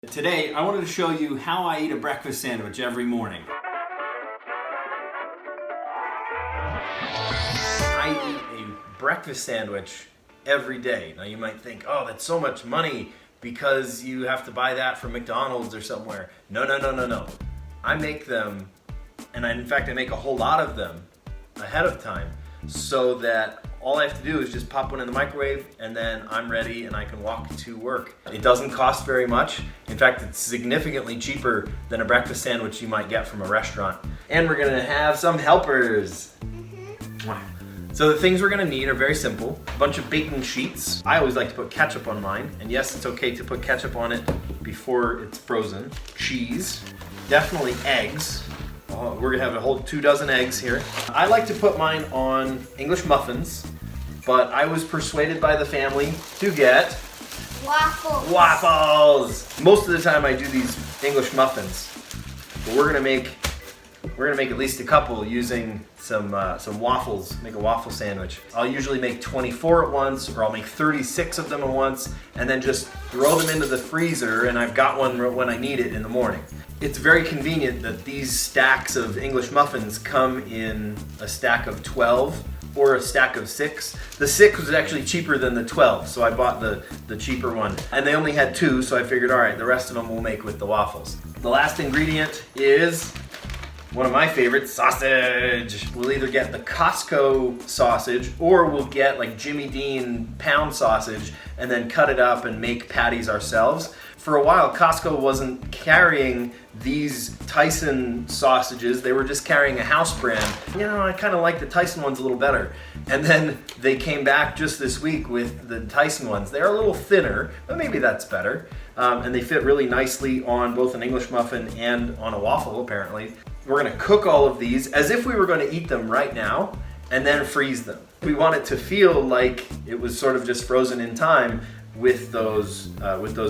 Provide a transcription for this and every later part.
Today, I wanted to show you how I eat a breakfast sandwich every morning. I eat a breakfast sandwich every day. Now you might think, oh, that's so much money because you have to buy that from McDonald's or somewhere. No. I make them, and in fact I make a whole lot of them ahead of time so that all I have to do is just pop one in the microwave and then I'm ready and I can walk to work. It doesn't cost very much. In fact, it's significantly cheaper than a breakfast sandwich you might get from a restaurant. And we're gonna have some helpers. So the things we're gonna need are very simple. A bunch of baking sheets. I always like to put ketchup on mine. And yes, it's okay to put ketchup on it before it's frozen. Cheese, definitely eggs. We're gonna have a whole 24 eggs here. I like to put mine on English muffins, but I was persuaded by the family to get waffles. Most of the time I do these English muffins, but we're gonna make at least a couple using some waffles. Make a waffle sandwich. I'll usually make 24 at once, or I'll make 36 of them at once, and then just throw them into the freezer, and I've got one when I need it in the morning. It's very convenient that these stacks of English muffins come in a stack of 12 or a stack of 6. The 6 was actually cheaper than the 12, so I bought the cheaper one. And they only had 2, so I figured, all right, the rest of them we'll make with the waffles. The last ingredient is one of my favorites, sausage. We'll either get the Costco sausage or we'll get like Jimmy Dean pound sausage and then cut it up and make patties ourselves. For a while, Costco wasn't carrying these Tyson sausages. They were just carrying a house brand. You know, I kind of like the Tyson ones a little better. And then they came back just this week with the Tyson ones. They're a little thinner, but maybe that's better. And they fit really nicely on both an English muffin and on a waffle, apparently. We're gonna cook all of these as if we were gonna eat them right now and then freeze them. We want it to feel like it was sort of just frozen in time with those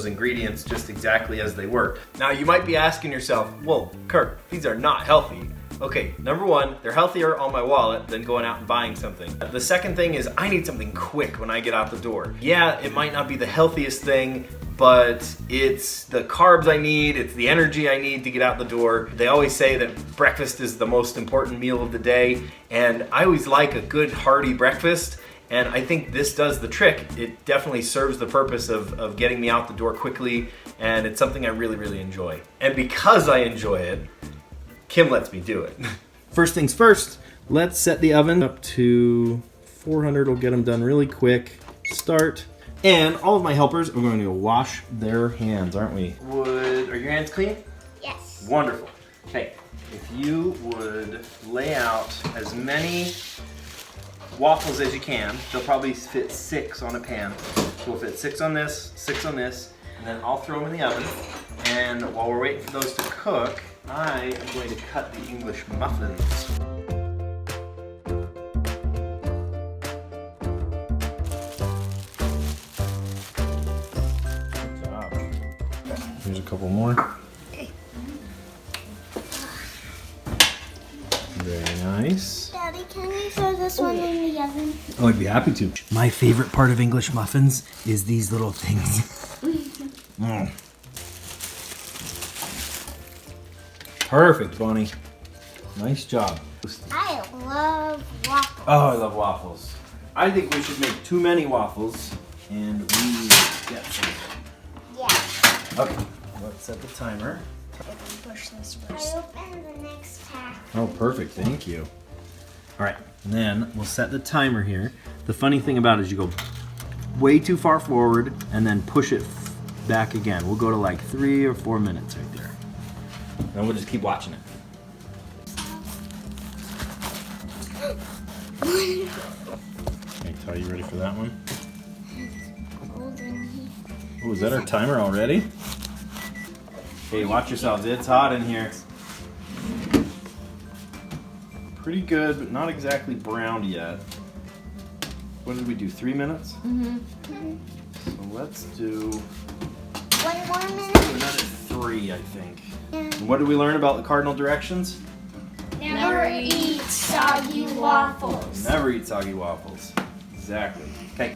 ingredients just exactly as they were. Now you might be asking yourself, well, Kirk, these are not healthy. Okay, number one, they're healthier on my wallet than going out and buying something. The second thing is I need something quick when I get out the door. Yeah, it might not be the healthiest thing, but it's the carbs I need, it's the energy I need to get out the door. They always say that breakfast is the most important meal of the day, and I always like a good hearty breakfast. And I think this does the trick. It definitely serves the purpose of getting me out the door quickly, and it's something I really, really enjoy. And because I enjoy it, Kim lets me do it. First things first, let's set the oven up to 400. We'll get them done really quick. Start. And all of my helpers are going to wash their hands, aren't we? Are your hands clean? Yes. Wonderful. Okay, if you would lay out as many waffles as you can. They'll probably fit 6 on a pan. So we'll fit 6 on this, 6 on this, and then I'll throw them in the oven. And while we're waiting for those to cook, I am going to cut the English muffins. Good job. Okay, here's a couple more. Very nice. Daddy, can you throw this one in the oven? Oh, I'd be happy to. My favorite part of English muffins is these little things. Perfect, Bonnie. Nice job. I love waffles. Oh, I love waffles. I think we should make too many waffles and we get some. Yeah. Okay, let's set the timer. Push this first. I open the next pack. Oh, perfect. Thank you. All right, and then we'll set the timer here. The funny thing about it is you go way too far forward and then push it back again. We'll go to like 3 or 4 minutes right there. And we'll just keep watching it. Okay, Ty, you ready for that one? Oh, is that our timer already? Hey, watch yourselves. It's hot in here. Pretty good, but not exactly browned yet. What did we do, 3 minutes? Mm-hmm. So let's do 1 more minute. another 3, I think. And what did we learn about the cardinal directions? Never eat soggy waffles. Never eat soggy waffles. Exactly. Okay.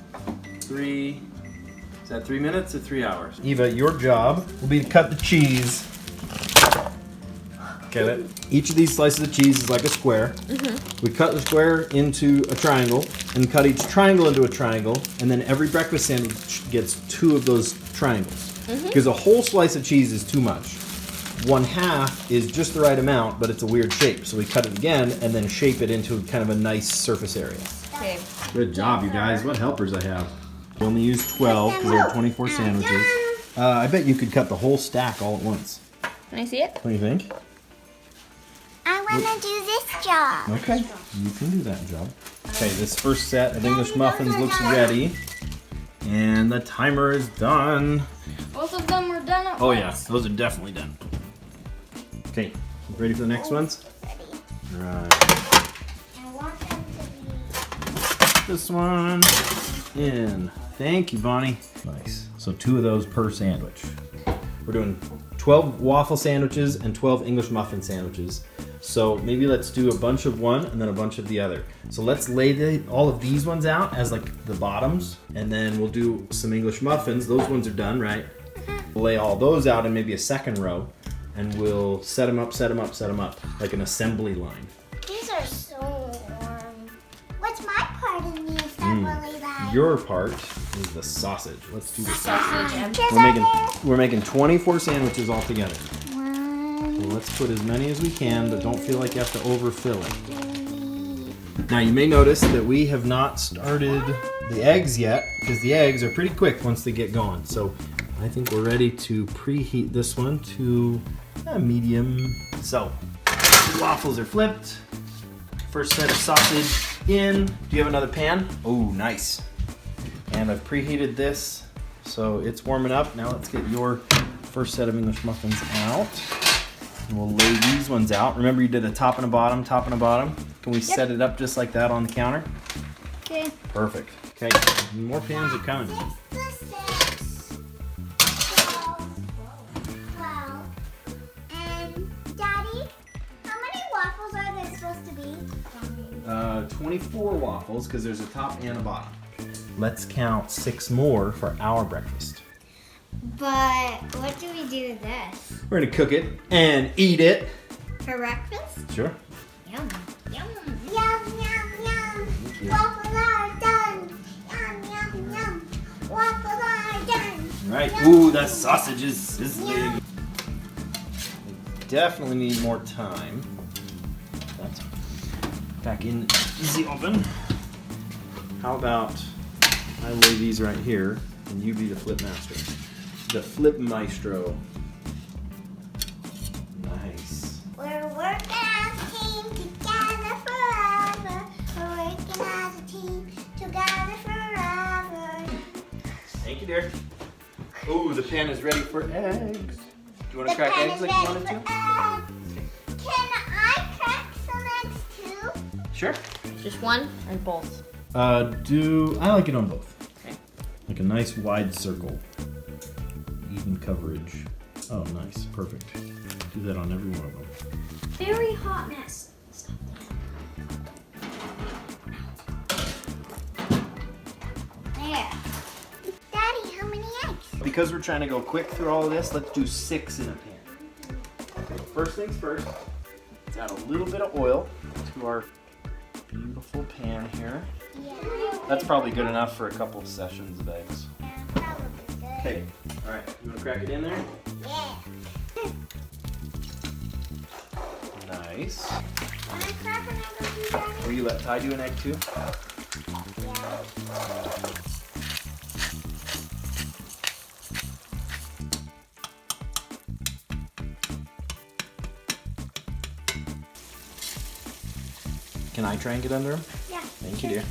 3, Is that 3 minutes or 3 hours? Eva, your job will be to cut the cheese. Okay, each of these slices of cheese is like a square. We cut the square into a triangle and cut each triangle into a triangle, and then every breakfast sandwich gets 2 of those triangles. Because a whole slice of cheese is too much. 1/2 is just the right amount, but it's a weird shape. So we cut it again and then shape it into kind of a nice surface area. Okay. Good job, you guys. What helpers I have. We only used 12 because there are 24 sandwiches. I bet you could cut the whole stack all at once. Can I see it? What do you think? I want to do this job. Okay, you can do that job. Okay, this first set of English muffins looks ready. And the timer is done. Both of them are done at Oh once. yeah, those are definitely done. Okay, ready for the next ones? Ready. Right. I want them to be... This one in. Thank you, Bonnie. Nice. So 2 of those per sandwich. We're doing 12 waffle sandwiches and 12 English muffin sandwiches. So maybe let's do a bunch of one and then a bunch of the other. So let's lay all of these ones out as like the bottoms, and then we'll do some English muffins. Those ones are done, right? We'll lay all those out in maybe a second row, and we'll set them up, set them up, set them up, like an assembly line. These are so warm. What's my part in the assembly line? Your part is the sausage. Let's do the sausage. Sausage. We're making 24 sandwiches all together. So let's put as many as we can, but don't feel like you have to overfill it. Now you may notice that we have not started the eggs yet, because the eggs are pretty quick once they get going. So I think we're ready to preheat this one to medium. So the waffles are flipped. First set of sausage in. Do you have another pan? Oh, nice. And I've preheated this, so it's warming up. Now let's get your first set of English muffins out. And we'll lay these ones out. Remember you did a top and a bottom, top and a bottom? Can we set it up just like that on the counter? Okay. Perfect. Okay, more pans are coming. And Daddy, how many waffles are there supposed to be? 24 waffles, because there's a top and a bottom. Let's count 6 more for our breakfast. But what do we do with this? We're gonna cook it and eat it. For breakfast? Sure. Yum. Yum. Yum, yum, yum. Waffles are done. Yum, yum, yum. Waffles are done. Right. Yum. Ooh, that sausage is sizzling. Definitely need more time. That's back in the oven. How about I lay these right here and you be the flip master? The flip maestro. Nice. We're working as a team together forever. We're working as a team together forever. Thank you, dear. Ooh, the pan is ready for eggs. Do you want to The crack pan eggs is like you ready wanted for to? eggs. Can I crack some eggs too? Sure. Just one or both? I like it on both. Okay. Like a nice wide circle. Even coverage. Oh, nice. Perfect. Do that on every one of them. Very hot mess. There. Daddy, how many eggs? Because we're trying to go quick through all of this, let's do 6 in a pan. Okay, first things first, let's add a little bit of oil to our beautiful pan here. Yeah. That's probably good enough for a couple of sessions of eggs. Probably good. Okay, all right, you want to crack it in there? Yeah. Nice. Can I crack an egg with you, Daddy? Will you let Ty do an egg too? Yeah. Can I try and get under him? Yeah. Thank you, dear.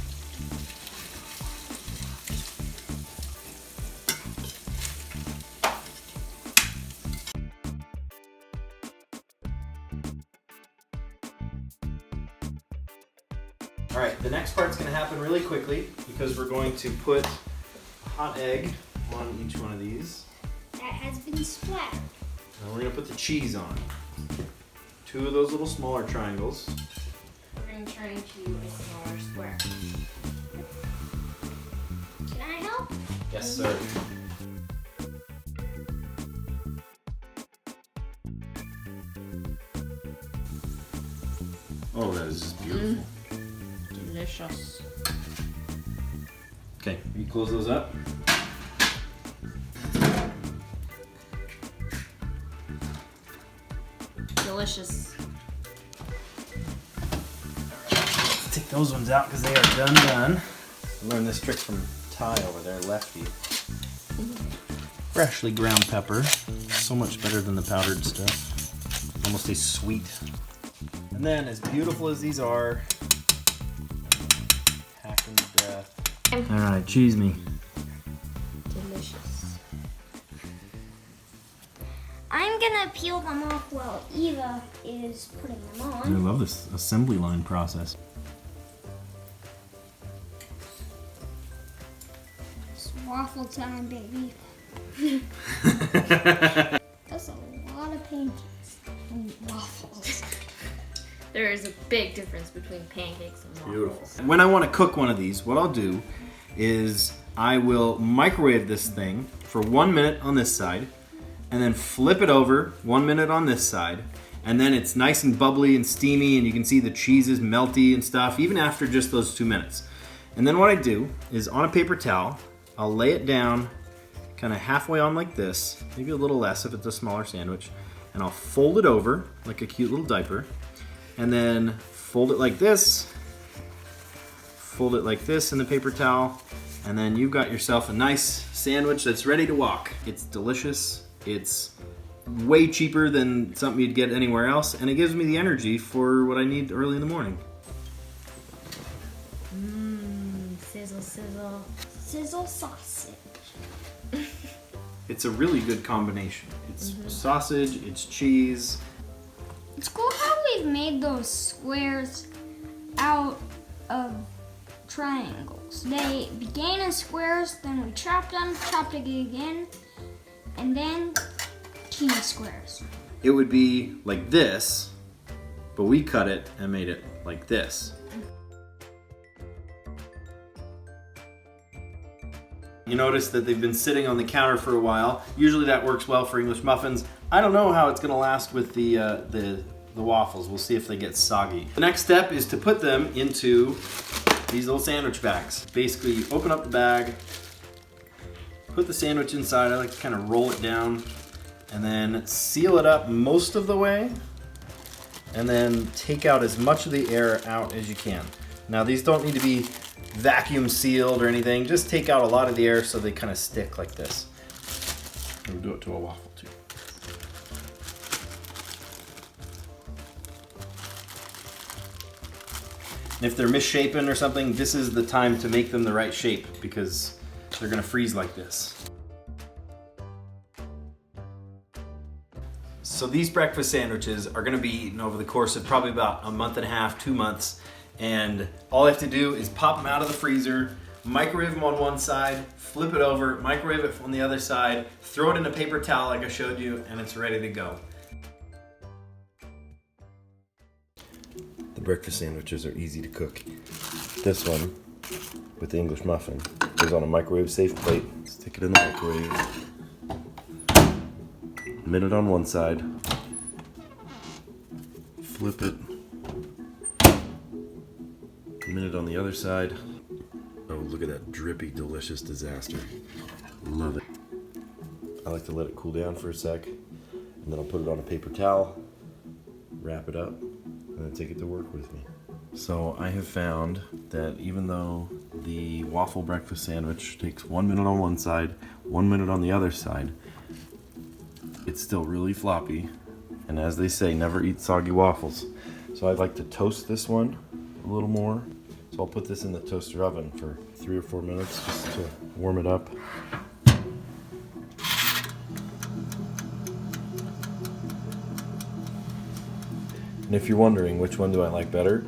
All right, the next part's gonna happen really quickly because we're going to put a hot egg on each one of these. That has been splattered. And we're gonna put the cheese on. 2 of those little smaller triangles. We're going to turn into a smaller square. Can I help? Yes, sir. Oh, that is just beautiful. Delicious. Okay, you close those up. Delicious. Let's take those ones out because they are done. I learned this trick from Ty over there, Lefty. Freshly ground pepper. So much better than the powdered stuff. Almost tastes sweet. And then, as beautiful as these are, hacking to death. Alright, cheese me. Delicious. I'm gonna peel them off while Eva is putting them I on. love this assembly line process. It's waffle time, baby. That's a lot of pancakes and waffles. There is a big difference between pancakes and waffles. Beautiful. When I want to cook one of these, what I'll do is I will microwave this thing for 1 minute on this side, and then flip it over 1 minute on this side, and then it's nice and bubbly and steamy, and you can see the cheese is melty and stuff, even after just those 2 minutes. And then what I do is on a paper towel, I'll lay it down kind of halfway on like this, maybe a little less if it's a smaller sandwich, and I'll fold it over like a cute little diaper, and then fold it like this, fold it like this in the paper towel, and then you've got yourself a nice sandwich that's ready to walk. It's delicious, it's way cheaper than something you'd get anywhere else, and it gives me the energy for what I need early in the morning. Sizzle, sizzle. Sizzle sausage. It's a really good combination. It's sausage, it's cheese. It's cool how we've made those squares out of triangles. They began as squares, then we chopped them, chopped it again, and then teeny squares. It would be like this, but we cut it and made it like this. You notice that they've been sitting on the counter for a while. Usually that works well for English muffins. I don't know how it's gonna last with the waffles. We'll see if they get soggy. The next step is to put them into these little sandwich bags. Basically, you open up the bag, put the sandwich inside. I like to kind of roll it down and then seal it up most of the way, and then take out as much of the air out as you can. Now these don't need to be vacuum sealed or anything. Just take out a lot of the air so they kind of stick like this. We'll do it to a waffle too. And if they're misshapen or something, this is the time to make them the right shape because they're gonna freeze like this. So these breakfast sandwiches are gonna be eaten over the course of probably about a month and a half, 2 months. And all I have to do is pop them out of the freezer, microwave them on one side, flip it over, microwave it on the other side, throw it in a paper towel like I showed you, and it's ready to go. The breakfast sandwiches are easy to cook. This one, with the English muffin, goes on a microwave safe plate. Stick it in the microwave. Minute on one side. Flip it. Minute on the other side. Oh, look at that drippy, delicious disaster. Love it. I like to let it cool down for a sec, and then I'll put it on a paper towel, wrap it up, and then take it to work with me. So I have found that even though the waffle breakfast sandwich takes 1 minute on one side, 1 minute on the other side, it's still really floppy. And as they say, never eat soggy waffles. So I'd like to toast this one a little more. So I'll put this in the toaster oven for 3 or 4 minutes just to warm it up. And if you're wondering which one do I like better,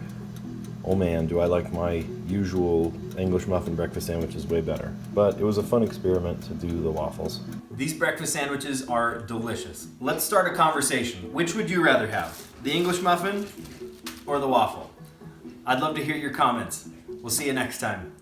oh man, do I like my usual English muffin breakfast sandwiches way better. But it was a fun experiment to do the waffles. These breakfast sandwiches are delicious. Let's start a conversation. Which would you rather have? The English muffin or the waffle? I'd love to hear your comments. We'll see you next time.